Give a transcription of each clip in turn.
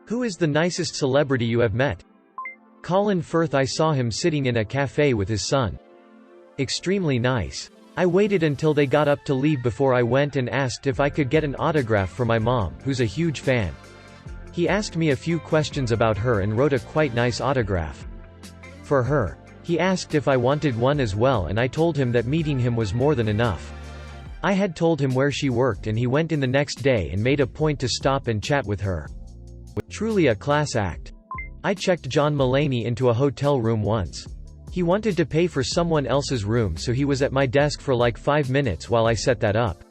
Who is the nicest celebrity you have met? Colin Firth. I saw him sitting in a cafe with his son. Extremely nice. I waited until they got up to leave before I went and asked if I could get an autograph for my mom, who's a huge fan. He asked me a few questions about her and wrote a quite nice autograph for her. He asked if I wanted one as well, and I told him that meeting him was more than enough. I had told him where she worked, and he went in the next day and made a point to stop and chat with her. Truly a class act. I checked John Mulaney into a hotel room once. He wanted to pay for someone else's room, so he was at my desk for like 5 minutes while I set that up.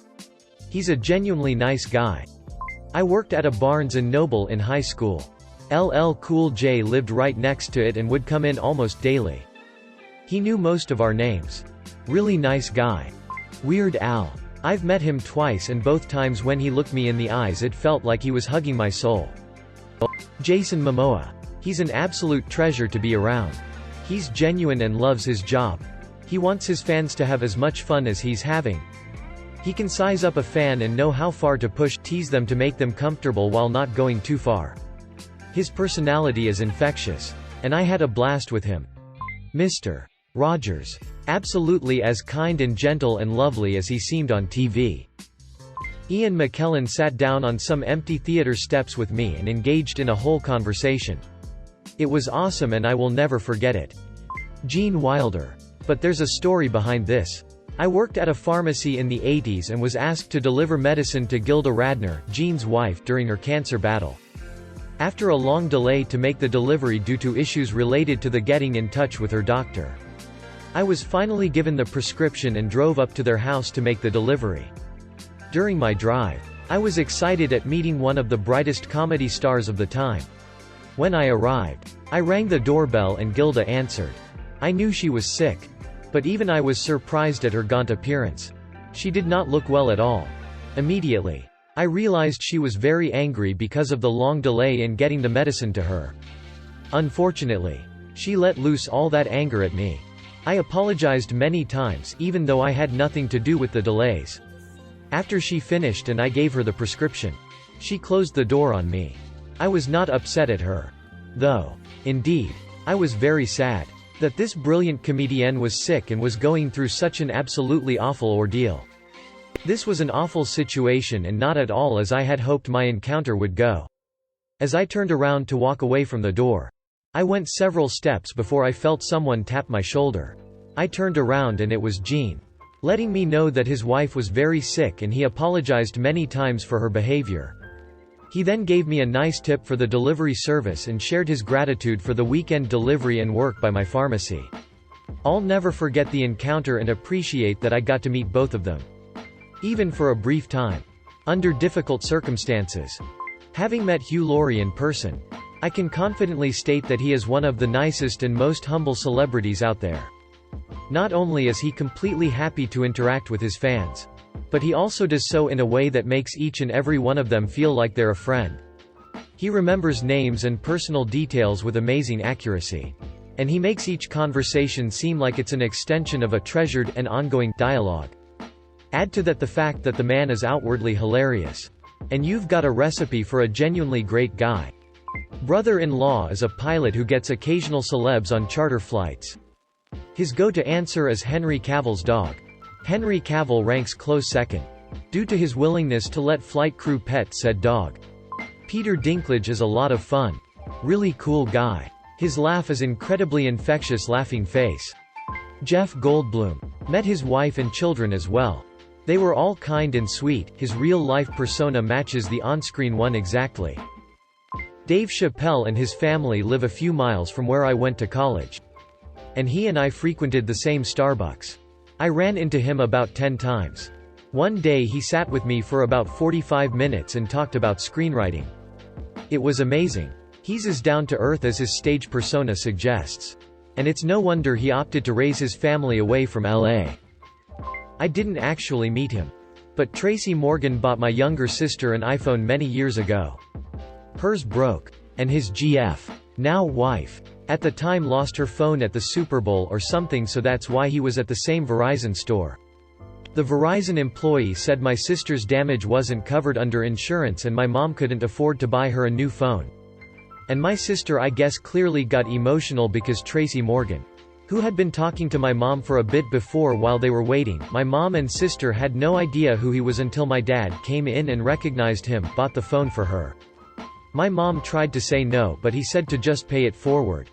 He's a genuinely nice guy. I worked at a Barnes & Noble in high school. LL Cool J lived right next to it and would come in almost daily. He knew most of our names. Really nice guy. Weird Al. I've met him twice, and both times when he looked me in the eyes it felt like he was hugging my soul. Jason Momoa. He's an absolute treasure to be around. He's genuine and loves his job. He wants his fans to have as much fun as he's having. He can size up a fan and know how far to tease them to make them comfortable while not going too far. His personality is infectious. And I had a blast with him. Mr. Rogers. Absolutely as kind and gentle and lovely as he seemed on TV. Ian McKellen sat down on some empty theater steps with me and engaged in a whole conversation. It was awesome and I will never forget it. Gene Wilder. But there's a story behind this. I worked at a pharmacy in the 80s and was asked to deliver medicine to Gilda Radner, Gene's wife, during her cancer battle. After a long delay to make the delivery due to issues related to the getting in touch with her doctor, I was finally given the prescription and drove up to their house to make the delivery. During my drive, I was excited at meeting one of the brightest comedy stars of the time. When I arrived, I rang the doorbell and Gilda answered. I knew she was sick. But even I was surprised at her gaunt appearance. She did not look well at all. Immediately, I realized she was very angry because of the long delay in getting the medicine to her. Unfortunately, she let loose all that anger at me. I apologized many times, even though I had nothing to do with the delays. After she finished and I gave her the prescription, she closed the door on me. I was not upset at her. Though. Indeed, I was very sad that this brilliant comedienne was sick and was going through such an absolutely awful ordeal. This was an awful situation and not at all as I had hoped my encounter would go. As I turned around to walk away from the door, I went several steps before I felt someone tap my shoulder. I turned around and it was Gene, letting me know that his wife was very sick and he apologized many times for her behavior. He then gave me a nice tip for the delivery service and shared his gratitude for the weekend delivery and work by my pharmacy. I'll never forget the encounter and appreciate that I got to meet both of them. Even for a brief time. Under difficult circumstances. Having met Hugh Laurie in person, I can confidently state that he is one of the nicest and most humble celebrities out there. Not only is he completely happy to interact with his fans, but he also does so in a way that makes each and every one of them feel like they're a friend. He remembers names and personal details with amazing accuracy. And he makes each conversation seem like it's an extension of a treasured and ongoing dialogue. Add to that the fact that the man is outwardly hilarious. And you've got a recipe for a genuinely great guy. Brother-in-law is a pilot who gets occasional celebs on charter flights. His go-to answer is Henry Cavill's dog. Henry Cavill ranks close second, due to his willingness to let flight crew pet said dog. Peter Dinklage is a lot of fun. Really cool guy. His laugh is incredibly infectious laughing face. Jeff Goldblum. Met his wife and children as well. They were all kind and sweet. His real-life persona matches the on-screen one exactly. Dave Chappelle and his family live a few miles from where I went to college. And he and I frequented the same Starbucks. I ran into him about 10 times. One day he sat with me for about 45 minutes and talked about screenwriting. It was amazing. He's as down-to-earth as his stage persona suggests. And it's no wonder he opted to raise his family away from LA. I didn't actually meet him. But Tracy Morgan bought my younger sister an iPhone many years ago. Hers broke. And his GF, now wife, at the time lost her phone at the Super Bowl or something, so that's why he was at the same Verizon store. The Verizon employee said my sister's damage wasn't covered under insurance and my mom couldn't afford to buy her a new phone. And my sister I guess clearly got emotional because Tracy Morgan, who had been talking to my mom for a bit before while they were waiting. My mom and sister had no idea who he was until my dad came in and recognized him, bought the phone for her. My mom tried to say no but he said to just pay it forward.